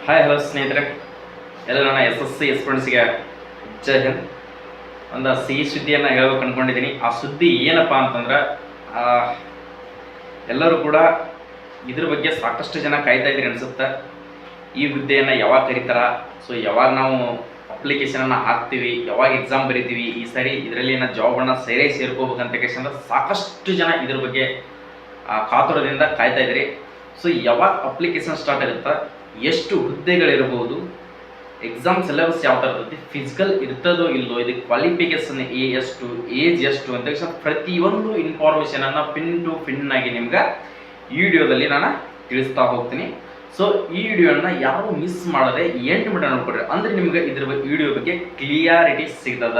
Hi hello ಸ್ನೇಹಿತರೆ, ಎಲ್ಲ ನನ್ನ SSC ಸ್ಟೂಡೆಂಟ್ಸ್ಗೆ ಜೈ ಹಿಂದ್. ಒಂದು ಸಿಹಿ ಸುದ್ದಿಯನ್ನು ಹೇಳ್ಬೇಕು ಅಂದ್ಕೊಂಡಿದ್ದೀನಿ. ಆ ಸುದ್ದಿ ಏನಪ್ಪ ಅಂತಂದ್ರೆ, ಎಲ್ಲರೂ ಕೂಡ ಇದ್ರ ಬಗ್ಗೆ ಸಾಕಷ್ಟು ಜನ ಕಾಯ್ತಾ ಇದ್ದೀರಿ ಅನಿಸುತ್ತೆ. ಈ ಹುದ್ದೆಯನ್ನು ಯಾವಾಗ ಕರೀತಾರ, ಸೊ ಯಾವಾಗ ನಾವು ಅಪ್ಲಿಕೇಶನನ್ನು ಹಾಕ್ತೀವಿ, ಯಾವಾಗ ಎಕ್ಸಾಮ್ ಬರಿತೀವಿ, ಈ ಸರಿ ಇದರಲ್ಲಿ ನಾವು ಜಾಬನ್ನು ಸರಿಯಾಗಿ ಸೇರ್ಕೋಬೇಕಂತ ಕೇಳಿದ್ರೆ ಸಾಕಷ್ಟು ಜನ ಇದ್ರ ಬಗ್ಗೆ ಕಾತುರದಿಂದ ಕಾಯ್ತಾ ಇದ್ದೀರಿ. ಸೊ ಯಾವಾಗ ಅಪ್ಲಿಕೇಶನ್ ಸ್ಟಾರ್ಟ್ ಆಗುತ್ತೆ, ಎಷ್ಟು ಹುದ್ದೆಗಳಿರ್ಬೋದು, ಎಕ್ಸಾಮ್ ಸಿಲೆಬಸ್ ಯಾವ ಥರ ಇರ್ತೈತಿ, ಫಿಸಿಕಲ್ ಇರ್ತದೋ ಇಲ್ಲೋ, ಇದಕ್ಕೆ ಕ್ವಾಲಿಫಿಕೇಷನ್ ಎಷ್ಟು, ಏಜ್ ಎಷ್ಟು ಅಂತ ಪ್ರತಿಯೊಂದು ಇನ್ಫಾರ್ಮೇಷನನ್ನು ಪಿನ್ ಟು ಪಿನ್ ಆಗಿ ನಿಮ್ಗೆ ಈ ವಿಡಿಯೋದಲ್ಲಿ ನಾನು ತಿಳಿಸ್ತಾ ಹೋಗ್ತೀನಿ. ಸೊ ಈ ವಿಡಿಯೋನ ಯಾರು ಮಿಸ್ ಮಾಡದೆ 8 ಮಿನಿಟ್ ನೋಡ್ಕೊಡ್ರಿ, ಅಂದರೆ ನಿಮ್ಗೆ ಇದ್ರ ವಿಡಿಯೋ ಬಗ್ಗೆ ಕ್ಲಿಯಾರಿಟಿ ಸಿಗ್ತದ.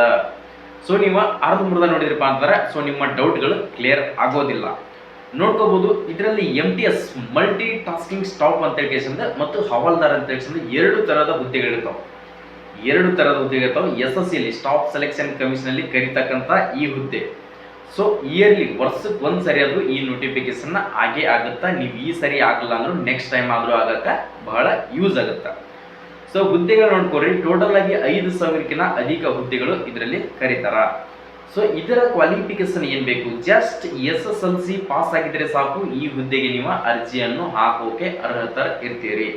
ಸೊ ನೀವು ಅರ್ಧಂಬರ್ಧ ನೋಡಿದ್ರಪ್ಪ ಅಂತಾರೆ, ಸೊ ನಿಮ್ಮ ಡೌಟ್ಗಳು ಕ್ಲಿಯರ್ ಆಗೋದಿಲ್ಲ. ನೋಡ್ಕೋಬಹುದು, ಇದರಲ್ಲಿ MTS ಮಲ್ಟಿ ಟಾಸ್ಕಿಂಗ್ ಸ್ಟಾಪ್ ಅಂತ ಹೇಳ್ಕೇಸಿಂದ ಮತ್ತು ಹವಾಲ್ದಾರ್ ಅಂತ ಹೇಳ್ಕೇಸಿಂದ ಎರಡು ಥರದ ಹುದ್ದೆಗಳಿರ್ತಾವೆ. SSCಯಲ್ಲಿ ಸ್ಟಾಫ್ ಸೆಲೆಕ್ಷನ್ ಕಮಿಷನಲ್ಲಿ ಕರಿತಕ್ಕಂಥ ಈ ಹುದ್ದೆ. ಸೊ ಇಯರ್ಲಿ ವರ್ಷಕ್ಕೆ ಒಂದು ಸರಿ ಆದರೂ ಈ ನೋಟಿಫಿಕೇಶನ್ ಆಗೇ ಆಗುತ್ತಾ. ನೀವು ಈ ಸರಿ ಆಗಲ್ಲ ಅಂದ್ರೂ ನೆಕ್ಸ್ಟ್ ಟೈಮ್ ಆದರೂ ಆಗಕ್ಕೆ ಬಹಳ ಯೂಸ್ ಆಗುತ್ತೆ. ಸೊ ಹುದ್ದೆಗಳು ನೋಡ್ಕೊಡ್ರಿ, ಟೋಟಲ್ ಆಗಿ 5,000ಕ್ಕಿಂತ ಅಧಿಕ ಹುದ್ದೆಗಳು ಇದರಲ್ಲಿ ಕರೀತಾರ. ಸೊ ಇದರ ಕ್ವಾಲಿಫಿಕೇಶನ್ ಏನು ಬೇಕು, ಜಸ್ಟ್ SSLC ಪಾಸ್ ಆಗಿದ್ರೆ ಸಾಕು, ಈ ಹುದ್ದೆಗೆ ನೀವು ಅರ್ಜಿಯನ್ನು ಹಾಕೋಕೆ ಅರ್ಹತರ ಇರ್ತೀರಿ.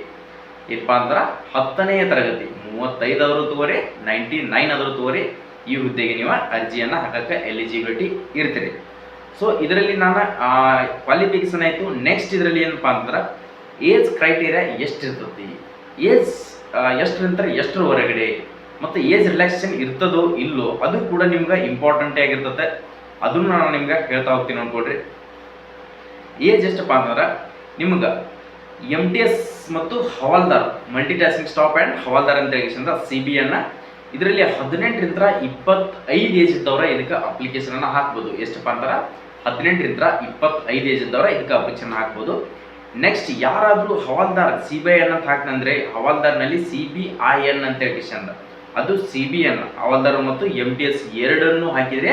ಏನಪ್ಪ ಅಂದ್ರೆ 10ನೇ ತರಗತಿ 35 ಆದರೂ ತಗೋರಿ, 99 ಆದರೂ ತಗೋರಿ, ಈ ಹುದ್ದೆಗೆ ನೀವು ಅರ್ಜಿಯನ್ನು ಹಾಕಕ್ಕೆ ಎಲಿಜಿಬಿಲಿಟಿ ಇರ್ತೀರಿ. ಸೊ ಇದರಲ್ಲಿ ನಾನು ಕ್ವಾಲಿಫಿಕೇಶನ್ ಆಯಿತು. ನೆಕ್ಸ್ಟ್ ಇದರಲ್ಲಿ ಏನಪ್ಪ ಅಂದ್ರೆ ಏಜ್ ಕ್ರೈಟೀರಿಯಾ ಎಷ್ಟಿರ್ತತಿ, ಏಜ್ ಎಷ್ಟರಿಂದ ಎಷ್ಟರ ಹೊರಗಡೆ, ಮತ್ತು ಏಜ್ ರಿಲ್ಯಾಕ್ಸೇಷನ್ ಇರ್ತದೋ ಇಲ್ಲೋ ಅದು ಕೂಡ ನಿಮ್ಗೆ ಇಂಪಾರ್ಟೆಂಟೇ ಆಗಿರ್ತದೆ. ಅದನ್ನು ನಾನು ನಿಮ್ಗೆ ಹೇಳ್ತಾ ಹೋಗ್ತೀನಿ ನೋಡ್ಕೊಡ್ರಿ. ಏಜ್ ಎಷ್ಟಪ್ಪ ಅಂದ್ರೆ ನಿಮ್ಗೆ MTS ಮತ್ತು ಹವಾಲ್ದಾರ್ ಮಲ್ಟಿ ಟಾಸ್ಕಿಂಗ್ ಸ್ಟಾಪ್ ಆ್ಯಂಡ್ ಹವಾಲ್ದಾರ್ ಅಂತ ಹೇಳಿಸಿಂದ CBಯನ್ನು ಇದರಲ್ಲಿ 18ರಿಂದ 25 ಏಜ್ ಇದ್ದವ್ರ ಇದಕ್ಕೆ ಅಪ್ಲಿಕೇಶನನ್ನು ಹಾಕ್ಬೋದು. ಎಷ್ಟಪ್ಪ ಅಂದ್ರೆ 18ರಿಂದ 25 ಏಜ್ ಇದ್ದವ್ರ ಇದಕ್ಕೆ ಅಪ್ಲಿಕೇಶನ್ ಹಾಕ್ಬೋದು. ನೆಕ್ಸ್ಟ್ ಯಾರಾದರೂ ಹವಾಲ್ದಾರ್ CBIN ಅಂತ ಹಾಕ್ತಂದ್ರೆ ಹವಾಲ್ದಾರ್ನಲ್ಲಿ CBIN ಅಂತ ಹೇಳಿಸಿಂದ ಅದು CBN ಹವಾಲ್ದಾರ್ ಮತ್ತು MTS ಎರಡನ್ನೂ ಹಾಕಿದರೆ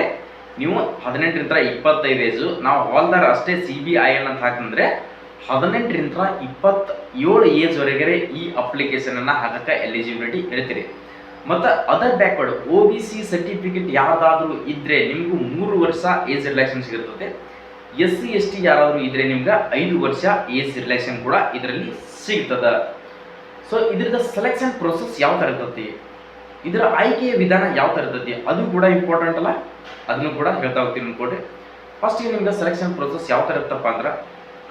ನೀವು 18ರಿಂದ 25 ಏಜು. ನಾವು ಹವಾಲ್ದಾರ್ ಅಷ್ಟೇ CBIN ಅಂತ ಹಾಕಂದ್ರೆ 18ರಿಂದ 27 ಏಜ್ವರೆಗೆ ಈ ಅಪ್ಲಿಕೇಶನನ್ನು ಹಾಕಕ್ಕೆ ಎಲಿಜಿಬಿಲಿಟಿ ಇರ್ತೀರಿ. ಮತ್ತು ಅದರ್ ಬ್ಯಾಕ್ವರ್ಡ್ OBC ಸರ್ಟಿಫಿಕೇಟ್ ಯಾವುದಾದ್ರೂ ಇದ್ದರೆ ನಿಮಗೂ 3 ವರ್ಷ ಏಜ್ ರಿಲ್ಯಾಕ್ಸೇಷನ್ ಸಿಗುತ್ತದೆ. SC ST ಯಾರಾದರೂ ಇದ್ದರೆ ನಿಮ್ಗೆ 5 ವರ್ಷ ಏಜ್ ರಿಲ್ಯಾಕ್ಸೇಷನ್ ಕೂಡ ಇದರಲ್ಲಿ ಸಿಗ್ತದೆ. ಸೊ ಇದ್ರದ್ದು ಸೆಲೆಕ್ಷನ್ ಪ್ರೊಸೆಸ್ ಯಾವ ಥರ ಇರ್ತೈತಿ, ಇದರ ಆಯ್ಕೆಯ ವಿಧಾನ ಯಾವ ಥರ ಇರ್ತೈತಿ, ಅದು ಕೂಡ ಇಂಪಾರ್ಟೆಂಟ್ ಅಲ್ಲ, ಅದನ್ನು ಕೂಡ ಹೇಳ್ತಾ ಹೋಗ್ತೀನಿ ಅನ್ಕೊಡ್ರಿ. ಫಸ್ಟಿಗೆ ನಿಮ್ಗೆ ಸೆಲೆಕ್ಷನ್ ಪ್ರೊಸೆಸ್ ಯಾವ ಥರ ಇರ್ತಪ್ಪ ಅಂದ್ರೆ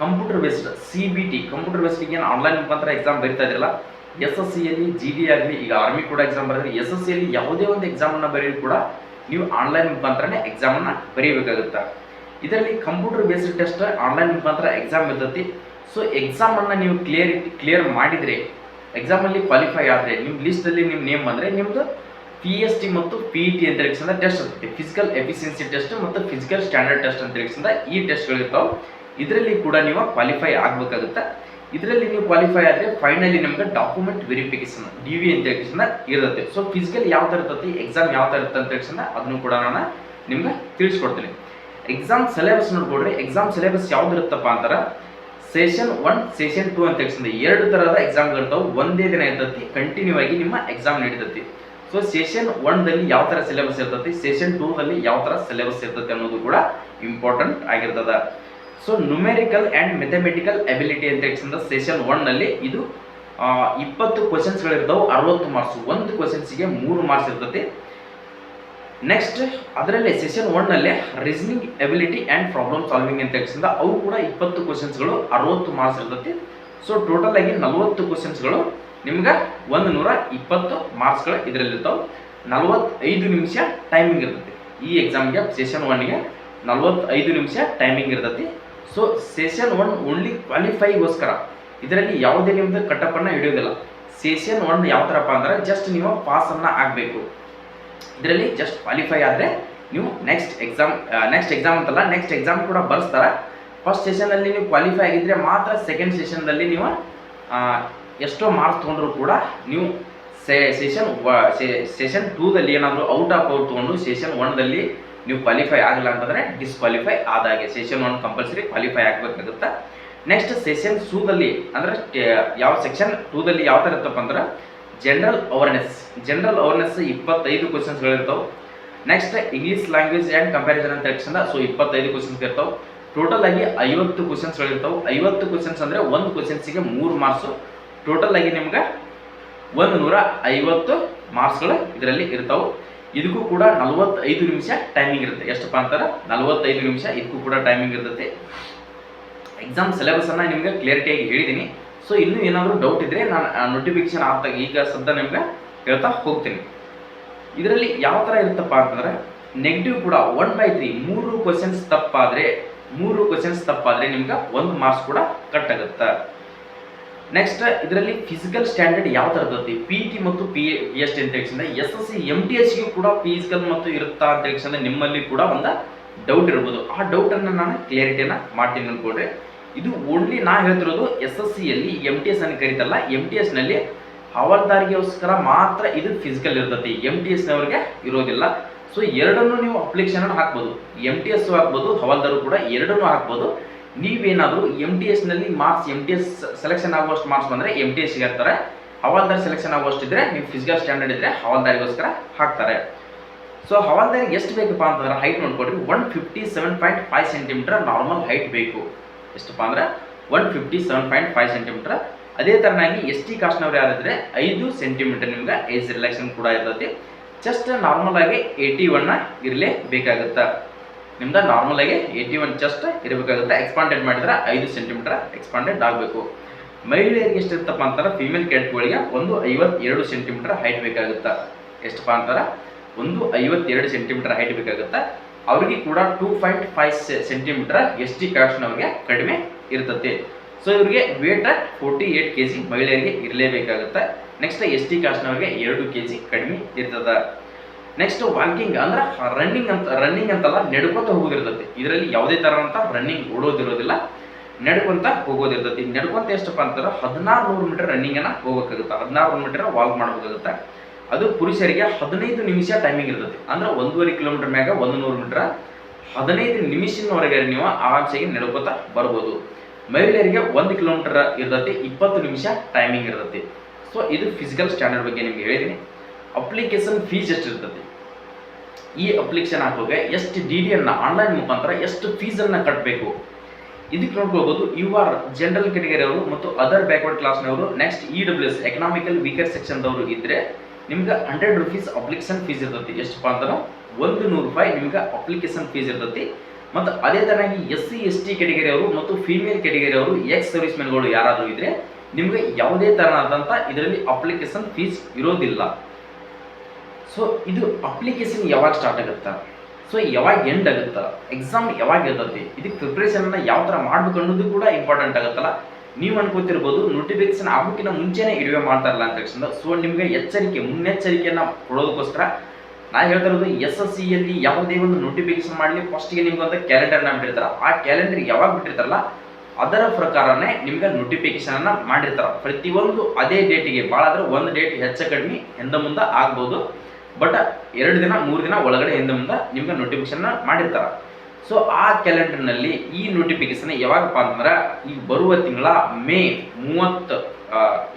ಕಂಪ್ಯೂಟರ್ ಬೇಸ್ಡ್ CBT ಕಂಪ್ಯೂಟರ್ ಬೇಸ್ಡಿಗೆ ಏನು ಆನ್ಲೈನ್ ಮುಖಾಂತರ ಎಕ್ಸಾಮ್ ಬರೀತಾ ಇದ್ರಲ್ಲ, SSCಯಲ್ಲಿ GD ಆಗಲಿ, ಈಗ ಆರ್ಮಿ ಕೂಡ ಎಕ್ಸಾಮ್ ಬರೆದ್ರೆ SSCಯಲ್ಲಿ ಯಾವುದೇ ಒಂದು ಎಕ್ಸಾಮನ್ನು ಬರೆಯೋದು ಕೂಡ ನೀವು ಆನ್ಲೈನ್ ಮುಖಾಂತರನೇ ಎಕ್ಸಾಮನ್ನು ಬರೀಬೇಕಾಗುತ್ತೆ. ಇದರಲ್ಲಿ ಕಂಪ್ಯೂಟರ್ ಬೇಸ್ಡ್ ಟೆಸ್ಟ್ ಆನ್ಲೈನ್ ಮುಖಾಂತರ ಎಕ್ಸಾಮ್ ಇರ್ತೈತಿ. ಸೊ ಎಕ್ಸಾಮನ್ನು ನೀವು ಕ್ಲಿಯರ್ ಮಾಡಿದರೆ, ಎಕ್ಸಾಮಲ್ಲಿ ಕ್ವಾಲಿಫೈ ಆದರೆ ನಿಮ್ಮ ಲಿಸ್ಟಲ್ಲಿ ನಿಮ್ಮ ನೇಮ್ ಬಂದರೆ ನಿಮ್ಮದು PST ಮತ್ತು PET ಅಂತ ಹೇಳಿಸಿಂದ ಟೆಸ್ಟ್ ಇರ್ತೈತಿ. ಫಿಸಿಕಲ್ ಎಫಿಷಿಯನ್ಸಿ ಟೆಸ್ಟ್ ಮತ್ತು ಫಿಸಿಕಲ್ ಸ್ಟ್ಯಾಂಡರ್ಡ್ ಟೆಸ್ಟ್ ಅಂತ ಹೇಳಿಸಿಂದ ಈ ಟೆಸ್ಟ್ಗಳಿರ್ತಾವೆ. ಇದರಲ್ಲಿ ಕೂಡ ನೀವು ಕ್ವಾಲಿಫೈ ಆಗಬೇಕಾಗುತ್ತೆ. ಇದರಲ್ಲಿ ನೀವು ಕ್ವಾಲಿಫೈ ಆದರೆ ಫೈನಲಿ ನಿಮ್ಗೆ ಡಾಕ್ಯುಮೆಂಟ್ ವೆರಿಫಿಕೇಶನ್ DV ಅಂತ ಹೇಳಿಸಿಂದ ಇರುತ್ತೆ. ಸೊ ಫಿಸಿಕಲ್ ಯಾವ ಥರ ಇರ್ತೈತಿ, ಎಕ್ಸಾಮ್ ಯಾವ ಥರ ಇರುತ್ತೆ ಅಂತ ಹೇಳಿಸಿಂದ ಅದನ್ನು ಕೂಡ ನಾನು ನಿಮ್ಗೆ ತಿಳಿಸ್ಕೊಡ್ತೀನಿ. ಎಕ್ಸಾಮ್ ಸಿಲೆಬಸ್ ನೋಡ್ಕೊಡ್ರಿ. ಎಕ್ಸಾಮ್ ಸಿಲೆಬಸ್ ಯಾವ್ದು ಇರುತ್ತಪ್ಪ ಅಂತಾರೆ ಸೆಷನ್ 1 ಸೆಷನ್ 2 ಅಂತ ಹೇಳಿಸಿಂದ 2 ಥರದ ಎಕ್ಸಾಮ್ಗಳು ಇರ್ತಾವೆ. ಒಂದೇ ದಿನ ಇರ್ತೈತಿ, ಕಂಟಿನ್ಯೂ ಆಗಿ ನಿಮ್ಮ ಎಕ್ಸಾಮ್ ನಡೀತೈತಿ. ಸೊ ಸೆಷನ್ 1ದಲ್ಲಿ ಯಾವ ಥರ ಸಿಲೆಬಸ್ ಇರ್ತೈತಿ, ಸೆಷನ್ 2ದಲ್ಲಿ ಯಾವ ಥರ ಸಿಲೆಬಸ್ ಇರ್ತೈತಿ ಅನ್ನೋದು ಕೂಡ ಇಂಪಾರ್ಟೆಂಟ್ ಆಗಿರ್ತದೆ. So numerical and mathematical ability ಅಂತ ಹೇಳಿಸಿಂದ ಸೆಷನ್ 1ನಲ್ಲಿ ಇದು 20 ಕ್ವಶನ್ಸ್ಗಳಿರ್ತಾವೆ, 60 ಮಾರ್ಕ್ಸ್. ಒಂದು ಕ್ವಶನ್ಸಿಗೆ 3 ಮಾರ್ಕ್ಸ್ ಇರ್ತೈತಿ. ನೆಕ್ಸ್ಟ್ ಅದರಲ್ಲಿ ಸೆಷನ್ 1ನಲ್ಲಿ reasoning ability and problem solving ಅಂತ ಹೇಳಿಸಿಂದ ಅವು ಕೂಡ 20 ಕ್ವಶನ್ಸ್ಗಳು 60 ಮಾರ್ಕ್ಸ್ ಇರ್ತೈತಿ. ಸೊ ಟೋಟಲ್ ಆಗಿ 40 ಕ್ವಶನ್ಸ್ಗಳು ನಿಮ್ಗೆ 120 ಮಾರ್ಕ್ಸ್ಗಳು ಇದರಲ್ಲಿರ್ತಾವೆ. 45 ನಿಮಿಷ ಟೈಮಿಂಗ್ ಇರ್ತೈತಿ. ಈ ಎಕ್ಸಾಮ್ಗೆ ಸೆಷನ್ 1ಗೆ 45 ನಿಮಿಷ ಟೈಮಿಂಗ್ ಇರ್ತೈತಿ. ಸೊ ಸೆಷನ್ 1 ಓನ್ಲಿ ಕ್ವಾಲಿಫೈಗೋಸ್ಕರ, ಇದರಲ್ಲಿ ಯಾವುದೇ ನಿಮ್ಮದು ಕಟ್ಟಪ್ಪನ್ನು ಹಿಡಿಯೋದಿಲ್ಲ. ಸೆಷನ್ 1 ಯಾವ ಥರಪ್ಪ ಅಂದ್ರೆ ಜಸ್ಟ್ ನೀವು ಪಾಸನ್ನು ಆಗಬೇಕು. ಇದರಲ್ಲಿ ಜಸ್ಟ್ ಕ್ವಾಲಿಫೈ ಆದರೆ ನೀವು ನೆಕ್ಸ್ಟ್ ಎಕ್ಸಾಮ್ ಅಂತಲ್ಲ, ನೆಕ್ಸ್ಟ್ ಎಕ್ಸಾಮ್ ಕೂಡ ಬರ್ಸ್ತಾರೆ. ಫಸ್ಟ್ ಸೆಷನಲ್ಲಿ ನೀವು ಕ್ವಾಲಿಫೈ ಆಗಿದ್ದರೆ ಮಾತ್ರ ಸೆಕೆಂಡ್ ಸೆಷನ್ದಲ್ಲಿ ನೀವು ಎಷ್ಟೋ ಮಾರ್ಕ್ಸ್ ತೊಗೊಂಡ್ರು ಕೂಡ ನೀವು ಸೆಷನ್ 2ದಲ್ಲಿ ಏನಾದರೂ ಔಟ್ ತೊಗೊಂಡು ಸೆಷನ್ 1ದಲ್ಲಿ ನೀವು ಕ್ವಾಲಿಫೈ ಆಗಲ್ಲ ಅಂತಂದರೆ ಡಿಸ್ಕ್ವಾಲಿಫೈ ಆದಾಗೆ. ಸೆಷನ್ 1 ಕಂಪಲ್ಸರಿ ಕ್ವಾಲಿಫೈ ಆಗಬೇಕಾಗುತ್ತೆ. ನೆಕ್ಸ್ಟ್ ಸೆಷನ್ 2ದಲ್ಲಿ ಅಂದ್ರೆ ಯಾವ ಸೆಕ್ಷನ್ 2ದಲ್ಲಿ ಯಾವ ಥರ ಇರ್ತಪ್ಪ ಅಂದ್ರೆ ಜನರಲ್ ಅವೇರ್ನೆಸ್ 25 ಕ್ವಶನ್ಸ್ಗಳಿರ್ತಾವೆ. Next English language and comparison ಅಂತ ತಕ್ಷಣ ಸೊ 25 ಕ್ವಶನ್ಸ್ ಇರ್ತಾವೆ. ಟೋಟಲ್ ಆಗಿ 50 ಕ್ವಶನ್ಸ್ಗಳಿರ್ತಾವೆ. 50 ಕ್ವಶನ್ಸ್ ಅಂದರೆ ಒಂದು ಕ್ವಶನ್ಸಿಗೆ 3 ಮಾರ್ಕ್ಸು. ಟೋಟಲ್ ಆಗಿ ನಿಮ್ಗೆ 150 ಮಾರ್ಕ್ಸ್ಗಳು ಇದರಲ್ಲಿ ಇರ್ತಾವೆ. ಇದಕ್ಕೂ ಕೂಡ 45 ನಿಮಿಷ ಟೈಮಿಂಗ್ ಇರುತ್ತೆ. ಎಷ್ಟಪ್ಪ ಅಂತಾರೆ 45 ನಿಮಿಷ ಇದಕ್ಕೂ ಕೂಡ ಟೈಮಿಂಗ್ ಇರ್ತೈತೆ. ಎಕ್ಸಾಮ್ ಸಿಲೆಬಸನ್ನು ನಿಮ್ಗೆ ಕ್ಲಿಯರಿಟಿಯಾಗಿ ಹೇಳಿದ್ದೀನಿ. ಸೊ ಇನ್ನೂ ಏನಾದರೂ ಡೌಟ್ ಇದ್ದರೆ ನಾನು ನೋಟಿಫಿಕೇಶನ್ ಆಗ್ತಾಗ ಈಗ ಸದ್ಯ ನಿಮ್ಗೆ ಹೇಳ್ತಾ ಹೋಗ್ತೀನಿ. ಇದರಲ್ಲಿ ಯಾವ ಥರ ಇರುತ್ತಪ್ಪ ಅಂತಂದರೆ ನೆಗೆಟಿವ್ ಕೂಡ 1/3 3 ಕ್ವಶನ್ಸ್ ತಪ್ಪಾದರೆ ನಿಮ್ಗೆ 1 ಮಾರ್ಕ್ಸ್ ಕೂಡ ಕಟ್ ಆಗುತ್ತೆ. ನೆಕ್ಸ್ಟ್ ಇದರಲ್ಲಿ ಫಿಸಿಕಲ್ ಸ್ಟ್ಯಾಂಡರ್ಡ್ ಯಾವ ಥರ ಇರ್ತೈತಿ PT ಮತ್ತು PST ಅಂತ ಹೇಳಿದ್ರೆ SSC MTSಗೂ ಕೂಡ ಫಿಸಿಕಲ್ ಮತ್ತು ಇರುತ್ತಾ ಅಂತ ಹೇಳಿದ್ರೆ ನಿಮ್ಮಲ್ಲಿ ಕೂಡ ಒಂದು ಡೌಟ್ ಇರ್ಬೋದು. ಆ ಡೌಟನ್ನು ನಾನು ಕ್ಲಿಯರಿಟಿಯನ್ನು ಮಾಡ್ತೀನಿ ಅಂದ್ಕೊಂಡ್ರೆ ಇದು ಓನ್ಲಿ ನಾ ಹೇಳ್ತಿರೋದು SSCಯಲ್ಲಿ MTS ಅನ್ನು ಕರೀತಲ್ಲ, MTSನಲ್ಲಿ ಹವಾಲ್ದಾರಿಗೋಸ್ಕರ ಮಾತ್ರ ಇದು ಫಿಸಿಕಲ್ ಇರ್ತೈತಿ, MTSನವ್ರಿಗೆ ಇರೋದಿಲ್ಲ. ಸೊ ಎರಡನ್ನೂ ನೀವು ಅಪ್ಲಿಕೇಶನ್ ಹಾಕ್ಬೋದು, MTS ಹಾಕ್ಬೋದು, ಹವಾಲ್ದಾರು ಕೂಡ ಎರಡನ್ನೂ ಹಾಕ್ಬೋದು. ನೀವೇನಾದರೂ MTSನಲ್ಲಿ ಮಾರ್ಕ್ಸ್ MTS ಸೆಲೆಕ್ಷನ್ ಆಗುವಷ್ಟು ಮಾರ್ಕ್ಸ್ ಬಂದರೆ MTSಗೆ ಹಾಕ್ತಾರೆ, ಹವಾಲ್ದಾರ್ ಸೆಲೆಕ್ಷನ್ ಆಗುವಷ್ಟಿದ್ರೆ ನೀವು ಫಿಸಿಕಲ್ ಸ್ಟ್ಯಾಂಡರ್ಡ್ ಇದ್ದರೆ ಹವಾಲ್ದಾರಿಗೋಸ್ಕರ ಹಾಕ್ತಾರೆ. ಸೊ ಹವಾಲ್ದಾರಿಗೆ ಎಷ್ಟು ಬೇಕಪ್ಪ ಅಂತಂದ್ರೆ ಹೈಟ್ ನೋಡ್ಕೊಡ್ರಿ 157.5 ಸೆಂಟಿಮೀಟರ್ ನಾರ್ಮಲ್ ಹೈಟ್ ಬೇಕು. ಎಷ್ಟಪ್ಪ ಅಂದ್ರೆ 157.5 ಸೆಂಟಿಮೀಟರ್. ಅದೇ ಥರನಾಗಿ ST ಕಾಸ್ಟ್ನವ್ರು ಯಾರಿದ್ರೆ 5 ಸೆಂಟಿಮೀಟರ್ ನಿಮ್ಗೆ ಏಜ್ ರಿಲ್ಯಾಕ್ಸೇಷನ್ ಕೂಡ ಇರ್ತೈತಿ. ಜಸ್ಟ್ ನಾರ್ಮಲ್ ಆಗಿ 81 ಇರಲೇಬೇಕಾಗುತ್ತೆ. ನಿಮ್ದು ನಾರ್ಮಲ್ ಆಗಿ 81 ಜಸ್ಟ್ ಇರಬೇಕಾಗುತ್ತೆ. ಎಕ್ಸ್ಪಾಂಡೆಡ್ ಮಾಡಿದ್ರೆ 5 ಸೆಂಟಿಮೀಟರ್ ಎಕ್ಸ್ಪಾಂಡೆಡ್ ಆಗಬೇಕು. ಮಹಿಳೆಯರಿಗೆ ಎಷ್ಟು ಇರ್ತಪ್ಪ ಅಂತಾರೆ ಫಿಮೇಲ್ ಕ್ಯಾಟಗೋರಿಗೆ 152 ಸೆಂಟಿಮೀಟರ್ ಹೈಟ್ ಬೇಕಾಗುತ್ತೆ. ಎಷ್ಟಪ್ಪ ಅಂತಾರೆ 152 ಸೆಂಟಿಮೀಟರ್ ಹೈಟ್ ಬೇಕಾಗುತ್ತೆ. ಅವ್ರಿಗೆ ಕೂಡ 2.5 ಸೆಂಟಿಮೀಟರ್ ST ಕಾಸ್ಟ್ನವ್ರಿಗೆ ಕಡಿಮೆ ಇರ್ತದೆ. ಸೊ ಇವರಿಗೆ ವೇಟ್ 48 kg ಮಹಿಳೆಯರಿಗೆ ಇರಲೇಬೇಕಾಗುತ್ತೆ. ನೆಕ್ಸ್ಟ್ ST ಕಾಸ್ಟ್ನವ್ರಿಗೆ 2 kg ಕಡಿಮೆ ಇರ್ತದೆ. ನೆಕ್ಸ್ಟ್ ವಾಕಿಂಗ್ ಅಂದ್ರೆ ರನ್ನಿಂಗ್ ಅಂತಲ್ಲ, ನಡ್ಕೊತ ಹೋಗೋದಿರ್ತೈತಿ. ಇದರಲ್ಲಿ ಯಾವುದೇ ಥರ ಅಂತ ರನ್ನಿಂಗ್ ಓಡೋದಿರೋದಿಲ್ಲ, ನಡ್ಕೊಂತ ಹೋಗೋದಿರ್ತೈತಿ. ನಡ್ಕೊಂತ ಎಷ್ಟಪ್ಪ ಅಂತಾರೆ 1600 ಮೀಟರ್ ರನ್ನಿಂಗನ್ನು ಹೋಗಬೇಕಾಗುತ್ತೆ, 1600 ಮೀಟರ್ ವಾಕ್ ಮಾಡಬೇಕಾಗುತ್ತೆ. ಅದು ಪುರುಷರಿಗೆ 15 ನಿಮಿಷ ಟೈಮಿಂಗ್ ಇರ್ತೈತಿ. ಅಂದ್ರೆ 1.5 ಕಿಲೋಮೀಟರ್ ಮ್ಯಾಗ 100 ಮೀಟರ್ 15 ನಿಮಿಷದವರೆಗೆ ನೀವು ಆರಾಮ್ಸಾಗಿ ನಡ್ಕೋತ ಬರ್ಬೋದು. ಮಹಿಳೆಯರಿಗೆ 1 ಕಿಲೋಮೀಟರ್ ಇರ್ತೈತಿ, 20 ನಿಮಿಷ ಟೈಮಿಂಗ್ ಇರ್ತೈತಿ. ಸೊ ಇದು ಫಿಸಿಕಲ್ ಸ್ಟ್ಯಾಂಡರ್ಡ್ ಬಗ್ಗೆ ನಿಮ್ಗೆ ಹೇಳಿದ್ದೀನಿ. ಅಪ್ಲಿಕೇಶನ್ ಫೀಸ್ ಎಷ್ಟು ಇರ್ತೈತಿ, ಈ ಅಪ್ಲಿಕೇಶನ್ ಹಾಕೋಕೆ ಎಷ್ಟು DD ಆನ್ಲೈನ್ ಮುಖಾಂತರ ಎಷ್ಟು ಫೀಸನ್ನು ಕಟ್ಟಬೇಕು ಇದಕ್ಕೆ ನೋಡ್ಕೋಬಹುದು. UR ಜನರಲ್ ಕ್ಯಾಟಗರಿ ಅವರು ಮತ್ತು ಅದರ್ ಬ್ಯಾಕ್ವರ್ಡ್ ಕ್ಲಾಸ್ನವರು, ನೆಕ್ಸ್ಟ್ EWS ಎಕನಾಮಿಕಲ್ ವೀಕರ್ ಸೆಕ್ಷನ್ದವರು ಇದ್ದರೆ ನಿಮ್ಗೆ 100 ರೂಪೀಸ್ ಅಪ್ಲಿಕೇಶನ್ ಫೀಸ್ ಇರ್ತೈತಿ. ಎಷ್ಟಪ್ಪ ಅಂದ್ರೆ 100 ರೂಪಾಯಿ ನಿಮ್ಗೆ ಅಪ್ಲಿಕೇಶನ್ ಫೀಸ್ ಇರ್ತೈತಿ. ಮತ್ತು ಅದೇ ಥರನಾಗಿ SC ST ಕ್ಯಾಟಗರಿ ಅವರು ಮತ್ತು ಫೀಮೇಲ್ ಕ್ಯಾಟಗರಿ ಅವರು ಎಕ್ಸ್ ಸರ್ವಿಸ್ ಮೆನ್ಗಳು ಯಾರಾದರೂ ಇದ್ದರೆ ನಿಮಗೆ ಯಾವುದೇ ಥರನಾದಂಥ ಇದರಲ್ಲಿ ಅಪ್ಲಿಕೇಶನ್ ಫೀಸ್ ಇರೋದಿಲ್ಲ. ಸೊ ಇದು ಅಪ್ಲಿಕೇಶನ್ ಯಾವಾಗ ಸ್ಟಾರ್ಟ್ ಆಗುತ್ತಾ, ಸೊ ಯಾವಾಗ ಎಂಡ್ ಆಗುತ್ತಾ, ಎಕ್ಸಾಮ್ ಯಾವಾಗ ಇರ್ತೈತಿ, ಇದಕ್ಕೆ ಪ್ರಿಪ್ರೇಷನ್ನ ಯಾವ ಥರ ಮಾಡಬೇಕು ಅನ್ನೋದು ಕೂಡ ಇಂಪಾರ್ಟೆಂಟ್ ಆಗುತ್ತಲ್ಲ. ನೀವು ಅನ್ಕೋತಿರ್ಬೋದು ನೋಟಿಫಿಕೇಶನ್ ಆಗೋಕ್ಕಿಂತ ಮುಂಚೆನೇ ಇಡುವೆ ಮಾಡ್ತಾರಲ್ಲ ಅಂತ ತಕ್ಷಣ. ಸೊ ನಿಮಗೆ ಮುನ್ನೆಚ್ಚರಿಕೆಯನ್ನು ಕೊಡೋದಕ್ಕೋಸ್ಕರ ನಾ ಹೇಳ್ತಾ ಇರೋದು SSCಯಲ್ಲಿ ಯಾವುದೇ ಒಂದು ನೋಟಿಫಿಕೇಶನ್ ಮಾಡಲಿ ಫಸ್ಟ್ಗೆ ನಿಮ್ಗೆ ಅಂತ ಕ್ಯಾಲೆಂಡರ್ನ ಬಿಟ್ಟಿರ್ತಾರೆ. ಆ ಕ್ಯಾಲೆಂಡರ್ ಯಾವಾಗ ಬಿಟ್ಟಿರ್ತಾರಲ್ಲ ಅದರ ಪ್ರಕಾರನೇ ನಿಮ್ಗೆ ನೋಟಿಫಿಕೇಶನನ್ನು ಮಾಡಿರ್ತಾರೆ. ಪ್ರತಿಯೊಂದು ಅದೇ ಡೇಟಿಗೆ, ಭಾಳ ಆದರೆ ಒಂದು ಡೇಟ್ ಹೆಚ್ಚು ಕಡಿಮೆ ಹಿಂದೆ ಮುಂದೆ ಆಗ್ಬೋದು, ಬಟ್ 2 ದಿನ 3 ದಿನ ಒಳಗಡೆ ಹಿಂದೆ ಮುಂದೆ ನಿಮ್ಗೆ ನೋಟಿಫಿಕೇಶನ್ನ ಮಾಡಿರ್ತಾರೆ. ಸೊ ಆ ಕ್ಯಾಲೆಂಡರ್ನಲ್ಲಿ ಈ ನೋಟಿಫಿಕೇಶನ್ ಯಾವಾಗಪ್ಪ ಅಂತಂದ್ರೆ ಈಗ ಬರುವ ತಿಂಗಳ ಮೇ 30,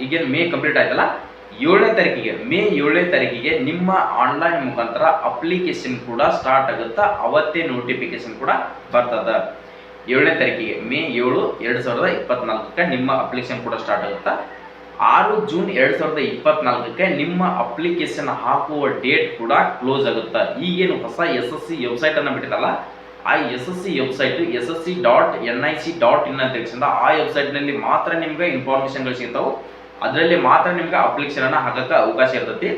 ಈಗೇನು ಮೇ ಕಂಪ್ಲೀಟ್ ಆಯ್ತಲ್ಲ, 7ನೇ ತಾರೀಕಿಗೆ, ಮೇ 7ನೇ ತಾರೀಕಿಗೆ ನಿಮ್ಮ ಆನ್ಲೈನ್ ಮುಖಾಂತರ ಅಪ್ಲಿಕೇಶನ್ ಕೂಡ ಸ್ಟಾರ್ಟ್ ಆಗುತ್ತಾ. ಅವತ್ತೇ ನೋಟಿಫಿಕೇಶನ್ ಕೂಡ ಬರ್ತದ. 7ನೇ ತಾರೀಕಿಗೆ ಮೇ 7, 2024 ನಿಮ್ಮ ಅಪ್ಲಿಕೇಶನ್ ಕೂಡ ಸ್ಟಾರ್ಟ್ ಆಗುತ್ತಾ. 6 ಜೂನ್ 2024 ನಿಮ್ಮ ಅಪ್ಲಿಕೇಶನ್ ಹಾಕುವ ಡೇಟ್ ಕೂಡ ಕ್ಲೋಸ್ ಆಗುತ್ತಾ. ಈಗೇನು ಹೊಸ SSC ವೆಬ್ಸೈಟನ್ನು ಬಿಟ್ಟಿರಲ್ಲ, ಆ SSC ವೆಬ್ಸೈಟು SSC.nic.in ಅಂತ ಹೇಳಿಸಿಂದ ಆ ವೆಬ್ಸೈಟ್ನಲ್ಲಿ ಮಾತ್ರ ನಿಮ್ಗೆ ಇನ್ಫಾರ್ಮೇಷನ್ಗಳು ಸಿಗ್ತಾವೆ. ಅದರಲ್ಲಿ ಮಾತ್ರ ನಿಮ್ಗೆ ಅಪ್ಲಿಕೇಶನನ್ನು ಹಾಕಕ್ಕೆ ಅವಕಾಶ ಇರ್ತೈತಿ.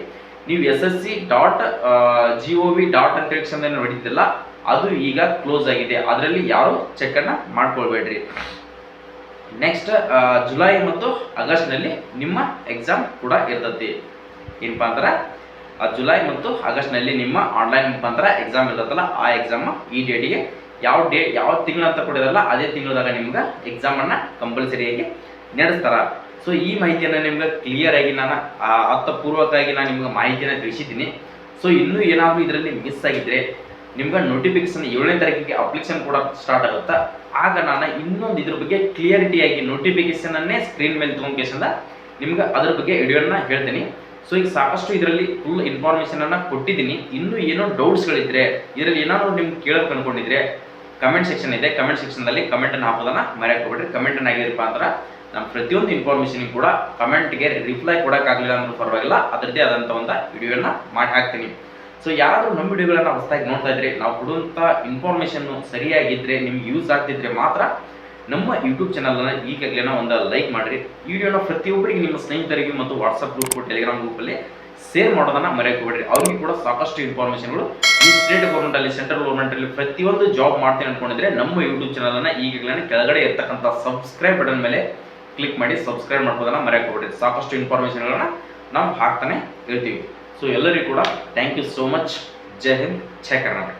ನೀವು SSC.gov. ಅಂತ ಹೇಳಿಸಿಂದ ನೋಡಿದ್ದಿಲ್ಲ, ಅದು ಈಗ ಕ್ಲೋಸ್ ಆಗಿದೆ. ಅದರಲ್ಲಿ ಯಾರು ಚೆಕ್ಕನ್ನು ಮಾಡ್ಕೊಳ್ಬೇಡ್ರಿ. ನೆಕ್ಸ್ಟ್ ಜುಲೈ ಮತ್ತು ಆಗಸ್ಟ್ನಲ್ಲಿ ನಿಮ್ಮ ಎಕ್ಸಾಮ್ ಕೂಡ ಇರ್ತೈತಿ. ಏನಪ್ಪ ಅಂದ್ರೆ ಜುಲೈ ಮತ್ತು ಆಗಸ್ಟ್ನಲ್ಲಿ ನಿಮ್ಮ ಆನ್ಲೈನ್ ಮುಖಾಂತರ ಎಕ್ಸಾಮ್ ಇರ್ತೈತಲ್ಲ, ಆ ಎಕ್ಸಾಮ್ ಈ ಡೇಟಿಗೆ ಯಾವ ತಿಂಗಳು ಅಂತ ಕೊಡಿದಾರಲ್ಲ ಅದೇ ತಿಂಗಳದಾಗ ನಿಮ್ಗೆ ಎಕ್ಸಾಮನ್ನು ಕಂಪಲ್ಸರಿಯಾಗಿ ನಡೆಸ್ತಾರೆ. ಸೊ ಈ ಮಾಹಿತಿಯನ್ನು ನಿಮ್ಗೆ ಕ್ಲಿಯರ್ ಆಗಿ ನಾನು ಅರ್ಥಪೂರ್ವಕವಾಗಿ ನಾನು ನಿಮ್ಗೆ ಮಾಹಿತಿಯನ್ನು ತಿಳಿಸಿದ್ದೀನಿ. ಸೊ ಇನ್ನೂ ಏನಾದರೂ ಇದರಲ್ಲಿ ಮಿಸ್ ಆಗಿದ್ರೆ ನಿಮ್ಗೆ ನೋಟಿಫಿಕೇಶನ್ 7ನೇ ತಾರೀಕಿಗೆ ಅಪ್ಲಿಕೇಶನ್ ಕೂಡ ಸ್ಟಾರ್ಟ್ ಆಗುತ್ತೆ. ಆಗ ನಾನು ಇನ್ನೊಂದು ಇದ್ರ ಬಗ್ಗೆ ಕ್ಲಿಯರಿಟಿಯಾಗಿ ನೋಟಿಫಿಕೇಶನ್ ಅನ್ನೇ ಸ್ಕ್ರೀನ್ ಮೇಲೆ ತಗೊಂಡ್ಕೇಸಿಂದ ನಿಮ್ಗೆ ಅದ್ರ ಬಗ್ಗೆ ವಿಡಿಯೋನ ಹೇಳ್ತೀನಿ. ಸೊ ಈಗ ಸಾಕಷ್ಟು ಇದರಲ್ಲಿ ಫುಲ್ ಇನ್ಫಾರ್ಮೇಶನ್ ಅನ್ನ ಕೊಟ್ಟಿದ್ದೀನಿ. ಇನ್ನೂ ಏನೋ ಡೌಟ್ಸ್ಗಳಿದ್ರೆ, ಇದರಲ್ಲಿ ಏನಾದ್ರು ನಿಮ್ಗೆ ಕೇಳಬೇಕು ಅನ್ಕೊಂಡಿದ್ರೆ ಕಮೆಂಟ್ ಸೆಕ್ಷನ್ ಇದೆ, ಕಮೆಂಟ್ ಸೆಕ್ಷನ್ದಲ್ಲಿ ಕಮೆಂಟನ್ನು ಹಾಕೋದನ್ನ ಮರೆಯಕ್ಕೆ ಹೋಗ್ಬೇಡ್ರಿ. ಕಮೆಂಟನ್ನು ಆಗಿರಪ್ಪ ಅಂದ್ರೆ ನಮ್ಮ ಪ್ರತಿಯೊಂದು ಇನ್ಫಾರ್ಮೇಷನ್ ಕೂಡ ಕಮೆಂಟ್ಗೆ ರಿಪ್ಲೈ ಕೊಡೋಕ್ಕಾಗಲಿಲ್ಲ ಅಂದ್ರೂ ಪರವಾಗಿಲ್ಲ, ಅದರದ್ದೇ ಆದಂಥ ಒಂದು ವಿಡಿಯೋನ ಮಾಡಿ ಹಾಕ್ತೀನಿ. ಸೊ ಯಾರಾದರೂ ನಮ್ಮ ವಿಡಿಯೋಗಳನ್ನ ಹೊಸದಾಗಿ ನೋಡ್ತಾ ಇದ್ರೆ, ನಾವು ಕೊಡುವಂಥ ಇನ್ಫಾರ್ಮೇಷನ್ನು ಸರಿಯಾಗಿದ್ದರೆ, ನಿಮ್ಗೆ ಯೂಸ್ ಆಗ್ತಿದ್ರೆ ಮಾತ್ರ ನಮ್ಮ ಯೂಟ್ಯೂಬ್ ಚಾನಲ್ನ ಈಗಾಗಲೇ ಒಂದು ಲೈಕ್ ಮಾಡಿರಿ. ಈ ವಿಡಿಯೋನ ಪ್ರತಿಯೊಬ್ಬರಿಗೆ ನಿಮ್ಮ ಸ್ನೇಹಿತರಿಗೆ ಮತ್ತು ವಾಟ್ಸಪ್ ಗ್ರೂಪ್, ಟೆಲಿಗ್ರಾಮ್ ಗ್ರೂಪಲ್ಲಿ ಶೇರ್ ಮಾಡೋದನ್ನ ಮರೆಯಕ್ಕೆ ಹೋಗ್ಬೇಡ್ರಿ. ಅವ್ರಿಗೆ ಕೂಡ ಸಾಕಷ್ಟು ಇನ್ಫಾರ್ಮೇಷನ್ಗಳು ಈ ಸ್ಟೇಟ್ ಗೌರ್ಮೆಂಟಲ್ಲಿ, ಸೆಂಟ್ರಲ್ ಗೌರ್ಮೆಂಟಲ್ಲಿ ಪ್ರತಿಯೊಂದು ಜಾಬ್ ಮಾಡ್ತೀನಿ ಅನ್ಕೊಂಡಿದ್ರೆ ನಮ್ಮ ಯೂಟ್ಯೂಬ್ ಚಾನಲ್ನ ಈಗಾಗಲೇ ಕೆಳಗಡೆ ಇರ್ತಕ್ಕಂಥ ಸಬ್ಸ್ಕ್ರೈಬ್ ಬಟನ್ ಮೇಲೆ ಕ್ಲಿಕ್ ಮಾಡಿ ಸಬ್ಸ್ಕ್ರೈಬ್ ಮಾಡ್ಬೋದನ್ನ ಮರೆಯಕ್ಕೆ ಹೋಗ್ಬೇಡ್ರಿ. ಸಾಕಷ್ಟು ಇನ್ಫಾರ್ಮೇಷನ್ಗಳನ್ನ ನಾವು ಹಾಕ್ತಾನೆ ಇರ್ತೀವಿ. ಸೊ ಎಲ್ಲರಿಗೂ ಕೂಡ ಥ್ಯಾಂಕ್ ಯು ಸೋ ಮಚ್. ಜೈ ಹಿಂದ್, ಜೈ ಕರ್ನಾಟಕ.